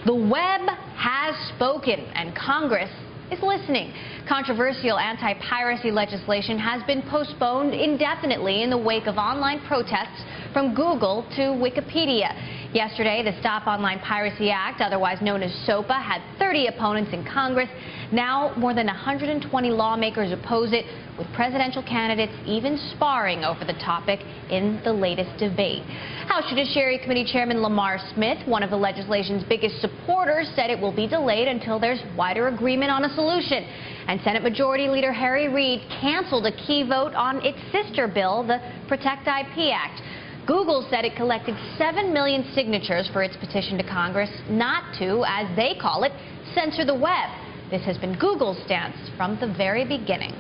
The web has spoken, and Congress is listening. Controversial anti-piracy legislation has been postponed indefinitely in the wake of online protests from Google to Wikipedia. Yesterday, the Stop Online Piracy Act, otherwise known as SOPA, had 30 opponents in Congress. Now, more than 120 lawmakers oppose it, with presidential candidates even sparring over the topic in the latest debate. House Judiciary Committee Chairman Lamar Smith, one of the legislation's biggest supporters, said it will be delayed until there's wider agreement on a solution. And Senate Majority Leader Harry Reid canceled a key vote on its sister bill, the Protect IP Act. Google said it collected 7 million signatures for its petition to Congress not to, as they call it, censor the web. This has been Google's stance from the very beginning.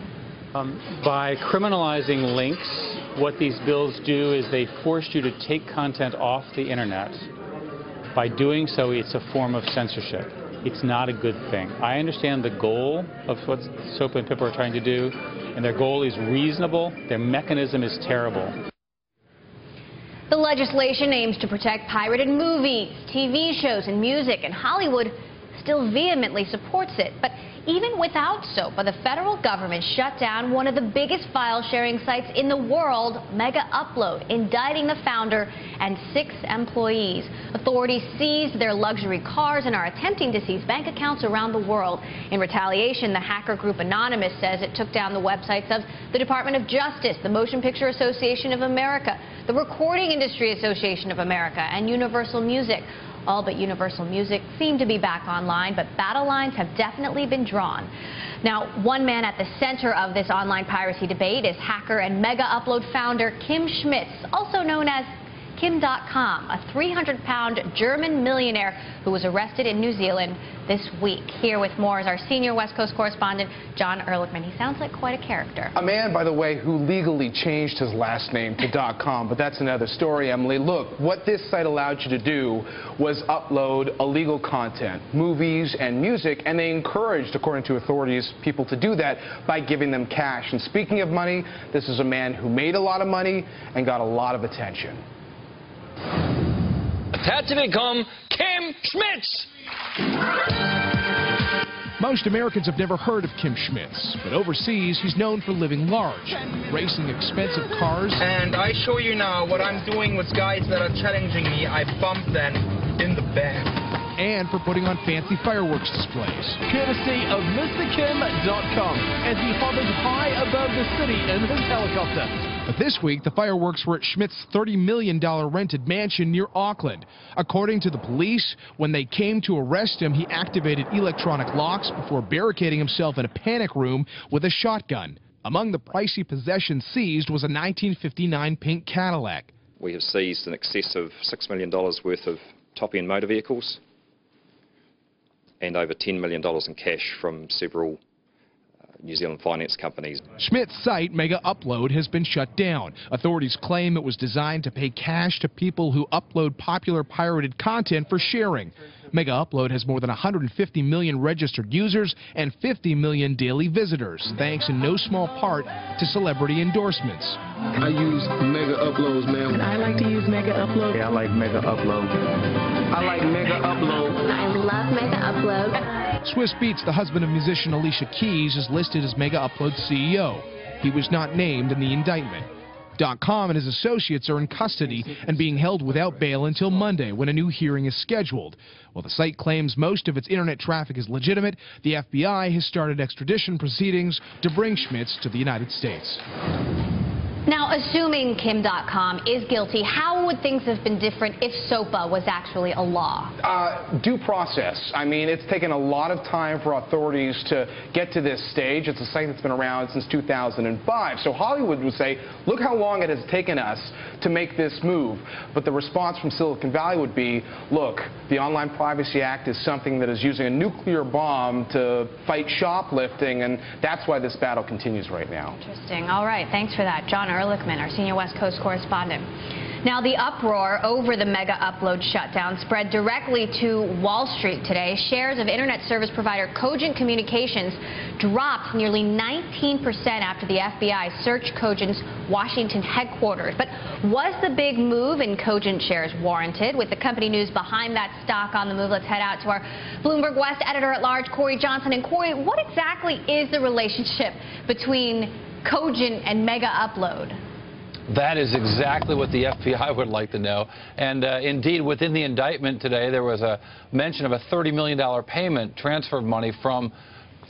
By criminalizing links, what these bills do is they force you to take content off the internet. By doing so, it's a form of censorship. It's not a good thing. I understand the goal of what SOPA and PIPA are trying to do, and their goal is reasonable. Their mechanism is terrible. The legislation aims to protect pirated movies, TV shows, and music, and Hollywood still vehemently supports it. But even without SOPA, the federal government shut down one of the biggest file-sharing sites in the world, Megaupload, indicting the founder and 6 employees. Authorities seized their luxury cars and are attempting to seize bank accounts around the world. In retaliation, the hacker group Anonymous says it took down the websites of the Department of Justice, the Motion Picture Association of America, the Recording Industry Association of America, and Universal Music. All but Universal Music seem to be back online, but battle lines have definitely been drawn. Now, one man at the center of this online piracy debate is hacker and Megaupload founder Kim Schmitz, also known as Kim.com, a 300-pound German millionaire who was arrested in New Zealand this week. Here with more is our senior West Coast correspondent, John Ehrlichman. He sounds like quite a character. A man, by the way, who legally changed his last name to .com, but that's another story, Emily. Look, what this site allowed you to do was upload illegal content, movies and music, and they encouraged, according to authorities, people to do that by giving them cash. And speaking of money, this is a man who made a lot of money and got a lot of attention. Herzlich willkommen, Kim Schmitz! Most Americans have never heard of Kim Schmitz, but overseas he's known for living large, racing expensive cars. And I show you now what I'm doing with guys that are challenging me. I bump them in the back. And for putting on fancy fireworks displays. Courtesy of MrKim.com, as he hovers high above the city in his helicopter. But this week, the fireworks were at Schmidt's $30 million rented mansion near Auckland. According to the police, when they came to arrest him, he activated electronic locks before barricading himself in a panic room with a shotgun. Among the pricey possessions seized was a 1959 pink Cadillac. We have seized in excess of $6 million worth of top-end motor vehicles and over $10 million in cash from several New Zealand finance companies. Schmidt's site, Megaupload, has been shut down. Authorities claim it was designed to pay cash to people who upload popular pirated content for sharing. Megaupload has more than 150 million registered users and 50 million daily visitors, thanks in no small part to celebrity endorsements. I use Megauploads, man. And I like to use Megaupload. Yeah, I like Megaupload. I like Megaupload. I love Megaupload. Swiss Beats, the husband of musician Alicia Keys, is listed as Megaupload's CEO. He was not named in the indictment. .com and his associates are in custody and being held without bail until Monday, when a new hearing is scheduled. While the site claims most of its internet traffic is legitimate, the FBI has started extradition proceedings to bring Schmitz to the United States. Now, assuming Kim.com is guilty, how would things have been different if SOPA was actually a law? Due process. I mean, it's taken a lot of time for authorities to get to this stage. It's a site that's been around since 2005. So Hollywood would say, look how long it has taken us to make this move. But the response from Silicon Valley would be, look, the Online Privacy Act is something that is using a nuclear bomb to fight shoplifting, and that's why this battle continues right now. Interesting. All right. Thanks for that, John Ehrlichman, our senior West Coast correspondent. Now, the uproar over the Megaupload shutdown spread directly to Wall Street today. Shares of internet service provider Cogent Communications dropped nearly 19% after the FBI searched Cogent's Washington headquarters. But was the big move in Cogent shares warranted? With the company news behind that stock on the move, let's head out to our Bloomberg West editor-at-large, Corey Johnson. And Corey, what exactly is the relationship between Cogent and Megaupload? That is exactly what the FBI would like to know. And indeed, within the indictment today, there was a mention of a $30 million payment transfer of money from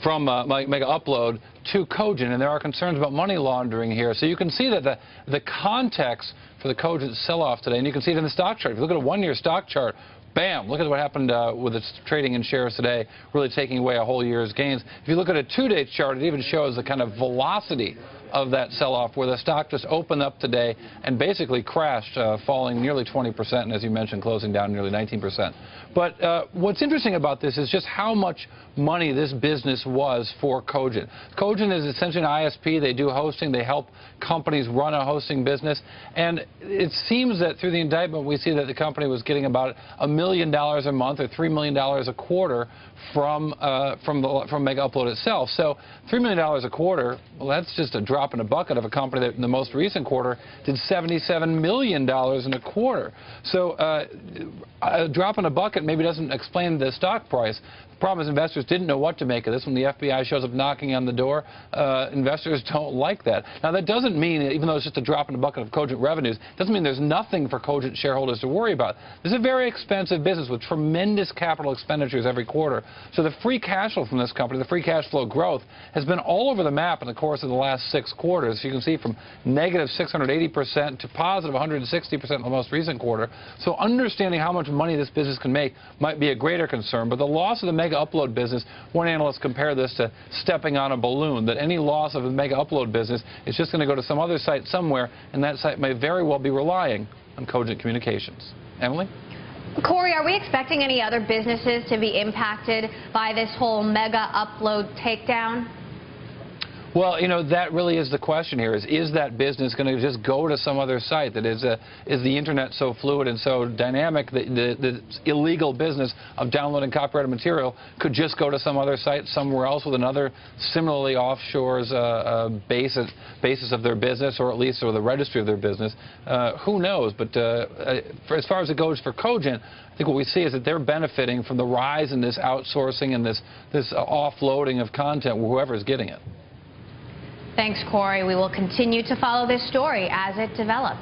Megaupload to Cogent, and there are concerns about money laundering here. So you can see that the context for the Cogent sell-off today, and you can see it in the stock chart. If you look at a one-year stock chart, bam, look at what happened with its trading in shares today, really taking away a whole year's gains. If you look at a two-day chart, it even shows the kind of velocity of that sell-off, where the stock just opened up today and basically crashed, falling nearly 20%, and as you mentioned, closing down nearly 19%. But what's interesting about this is just how much money this business was for Cogent. Cogent is essentially an ISP. They do hosting. They help companies run a hosting business. And it seems that through the indictment, we see that the company was getting about $1 million a month or $3 million a quarter from Megaupload itself. So $3 million a quarter, well, that's just a drop in a bucket of a company that in the most recent quarter did $77 million in a quarter. So a drop in a bucket maybe doesn't explain the stock price. The problem is investors didn't know what to make of this. When the FBI shows up knocking on the door, investors don't like that. Now, that doesn't mean, even though it's just a drop in a bucket of Cogent revenues, doesn't mean there's nothing for Cogent shareholders to worry about. This is a very expensive business with tremendous capital expenditures every quarter. So the free cash flow from this company, the free cash flow growth, has been all over the map in the course of the last 6 quarters. You can see from negative 680% to positive 160% in the most recent quarter. So understanding how much money this business can make might be a greater concern. But the loss of the Megaupload business, one analyst compared this to stepping on a balloon, that any loss of a Megaupload business is just going to go to some other site somewhere, and that site may very well be relying on Cogent Communications. Emily? Corey, are we expecting any other businesses to be impacted by this whole Megaupload takedown? Well, you know, that really is the question here, is that business going to just go to some other site? That is the Internet so fluid and so dynamic that the illegal business of downloading copyrighted material could just go to some other site somewhere else with another similarly offshore basis of their business, or at least or the registry of their business? Who knows? But as far as it goes for Cogent, I think what we see is that they're benefiting from the rise in this outsourcing and this offloading of content, whoever is getting it. Thanks, Corey. We will continue to follow this story as it develops.